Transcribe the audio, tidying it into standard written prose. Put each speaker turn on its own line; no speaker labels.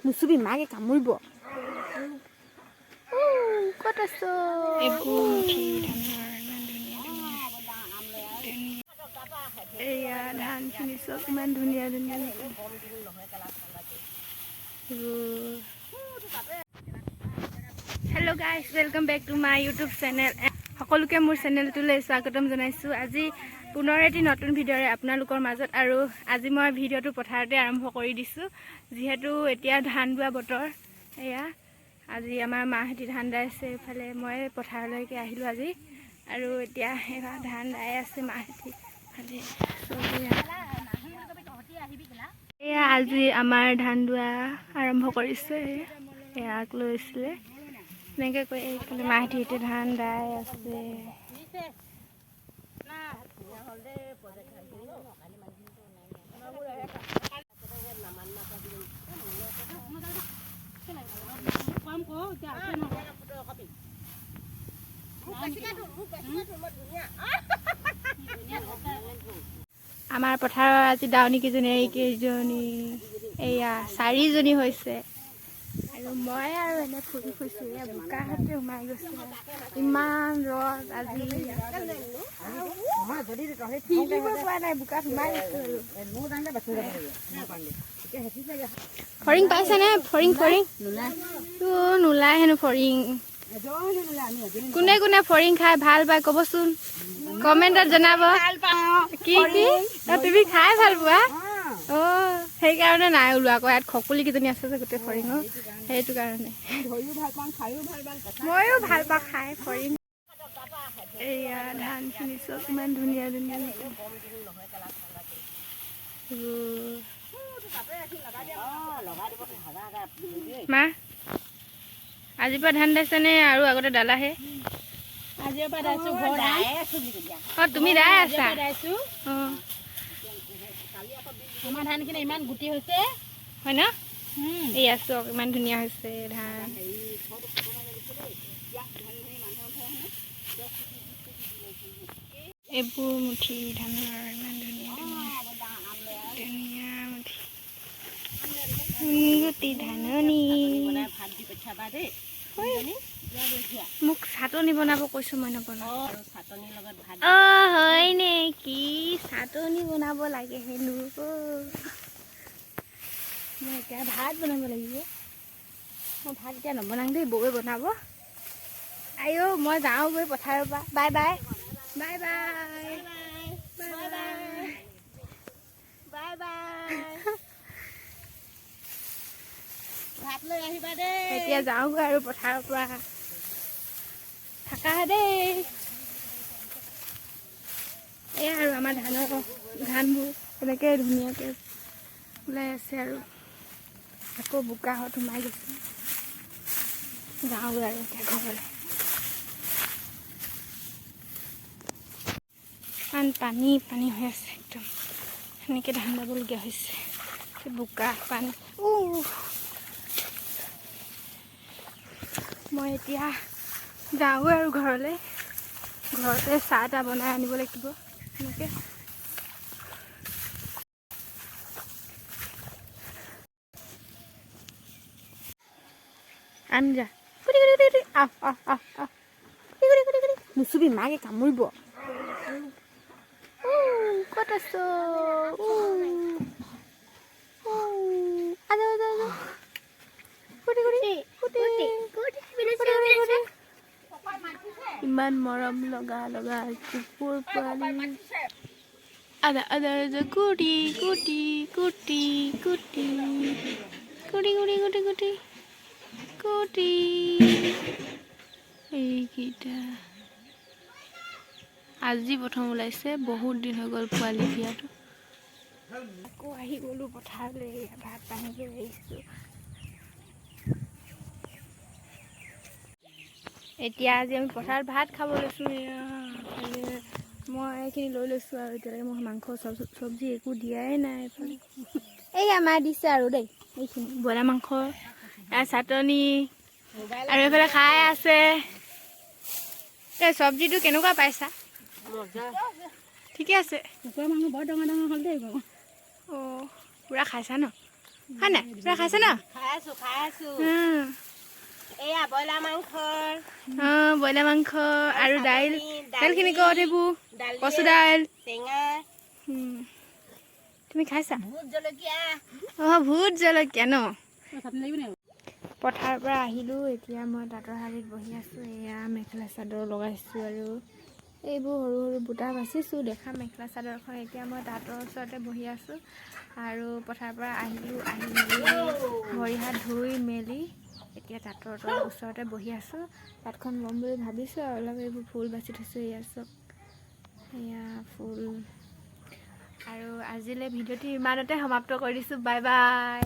নুচুবি মাকে কামুৰিব। ক'ত আছ? এয়া ধানখিনি চব ইমান ধুনীয়া ধুনীয়া। Hello' guys, welcome back to my YouTube channel. সকলোকে মোৰ চেনেলটোলৈ স্বাগতম জনাইছোঁ। আজি পুনৰ এটি নতুন ভিডিঅ'ৰে আপোনালোকৰ মাজত। আৰু আজি মই ভিডিঅ'টো পথাৰতে আৰম্ভ কৰি দিছোঁ, যিহেতু এতিয়া ধান দোৱা বতৰ। এয়া আজি আমাৰ মাহঁতি ধান দাইছে, এইফালে মই পথাৰলৈকে আহিলোঁ আজি। আৰু এতিয়া এবাৰ ধান দাই আছে মাহঁতি। এয়া আজি আমাৰ ধান দোৱা আৰম্ভ কৰিছে। এয়াক লৈছিলে এনেকৈ কৈ এইফালে মাহঁতি এতিয়া ধান দাই আছে। আমাৰ পথাৰৰ আজি দাৱনী কেইজনী এয়া 4জনী হৈছে। আৰু মই আৰু এনে ফুৰি ফুৰিছোঁ। এয়া বোকাহঁতে সোমাই গৈছে, ইমান ৰ'দ আজি। শিকিব পৰা নাই, বোকাত সোমাই গৈছোঁ। ফৰিং পাইছেনে? ফৰিং নোলাই হেনো ফৰিং। কোনে কোনে ফৰিং খাই ভাল পায় ক'বচোন, কমেণ্টত জনাব। কি তুমি খাই ভাল পোৱা? সেইকাৰণে নাই ওলোৱা আকৌ। ইয়াত খকুলি কেইজনী আছে যে গোটেই ফৰিঙৰ, সেইটো কাৰণে। ময়ো ভাল পাওঁ খাই ফৰিং। এয়া ধানখিনি চব ইমান ধুনীয়া ধুনীয়া। মা আজিৰ পৰা ধান দাইছেনে আৰু আগতে দালাহে? আজিৰ পৰা দাইছোঁ। তুমি দাই আছা? আমাৰ ধানখিনি ইমান গুটি হৈছে, হয় ন? এয়া চক ইমান ধুনীয়া হৈছে ধান। এইবোৰ মুঠি ধানৰ ইমান ধুনীয়া ধুনীয়া মুঠি গুটি ধাননি। মোক চাটনি বনাব কৈছোঁ, মই নবনাওঁ। হয় নেকি? চাটনি বনাব লাগে হেনো। মই এতিয়া ভাত বনাব লাগিব। মই ভাত এতিয়া নবনাওঁ দেই, বৌয়ে বনাব। আইও মই যাওঁগৈ পথাৰৰ পৰা। Bye bye bye bye bye bye bye. ভাত লৈ আহিবা দেই। এতিয়া যাওঁগৈ আৰু পথাৰৰ পৰা। থাকা দেই। এয়া আৰু আমাৰ ধানবোৰ এনেকৈ ধুনীয়াকৈ ওলাই আছে। আৰু আকৌ বোকাহঁত সোমাই গৈছে। যাওঁগৈ আৰু এতিয়া ঘৰলৈ। পানী পানী হৈ আছে একদম, সেনেকৈ ধান দাবলগীয়া হৈছে। বোকা পানী। মই এতিয়া যাওঁগৈ আৰু ঘৰলৈ। ঘৰতে চাহ তাহ বনাই আনিব লাগিব সেনেকৈ। আঞ্জা নুচুবি মাকে কামুৰিব। ক'ত আছ? ইমান মৰম লগা লগা কুকুৰ পোৱালি। আদা আদা কুটি কুটি কুটি কুটি কুটি কুটি কুটি কুটি কুটি। এইকেইটা আজি প্ৰথম ওলাইছে, বহুত দিন হৈ গ'ল পোৱালি দিয়াটো। আকৌ আহি গ'লোঁ পথাৰলৈ। ভাত পানী লৈ আহিছোঁ। এতিয়া আজি আমি পথাৰত ভাত খাব লৈছোঁ। মই এইখিনি লৈ লৈছোঁ আৰু এতিয়ালৈকে মই মাংস চব্জি একো দিয়াই নাই। এইফালে এই আমাৰ দিছে আৰু দেই, এইখিনি ব্ৰইলাৰ মাংস, চাটনি আৰু এইফালে খাই আছে। এই চব্জিটো কেনেকুৱা পাইছা? ঠিকে আছে। কুকুৰা মাংস বৰ ডাঙৰ ডাঙৰ হ'ল দেই। পুৰা খাইছা ন? হয় নাই পুৰা খাইছে ন
খাই আছো এয়া ব্ৰইলাৰ মাংস
ব্ৰইলাৰ মাংস আৰু দাইলখিনি ক'ত সেইবোৰ কচু দাইল
টেঙা
তুমি খাইছা
ভোট জলকীয়া
ভোট জলকীয়া ন পথাৰৰ পৰা আহিলোঁ এতিয়া মই তাঁতৰ শালীত বহি আছোঁ এয়া মেখেলা চাদৰ লগাইছোঁ আৰু এইবোৰ সৰু সৰু বুটা বাচিছোঁ দেখা মেখেলা চাদৰখন এতিয়া মই তাঁতৰ ওচৰতে বহি আছোঁ আৰু পথাৰৰ পৰা আহিলোঁ আহি মেলি ভৰি হাত ধুই মেলি এতিয়া তাঁতৰ ওচৰতে বহি আছোঁ তাঁতখন ল'ম বুলি ভাবিছোঁ আৰু অলপ এইবোৰ ফুল বাচি থৈছোঁ এয়া চব এয়া ফুল আৰু আজিলৈ ভিডিঅ'টো ইমানতে সমাপ্ত কৰি দিছোঁ বাই বাই।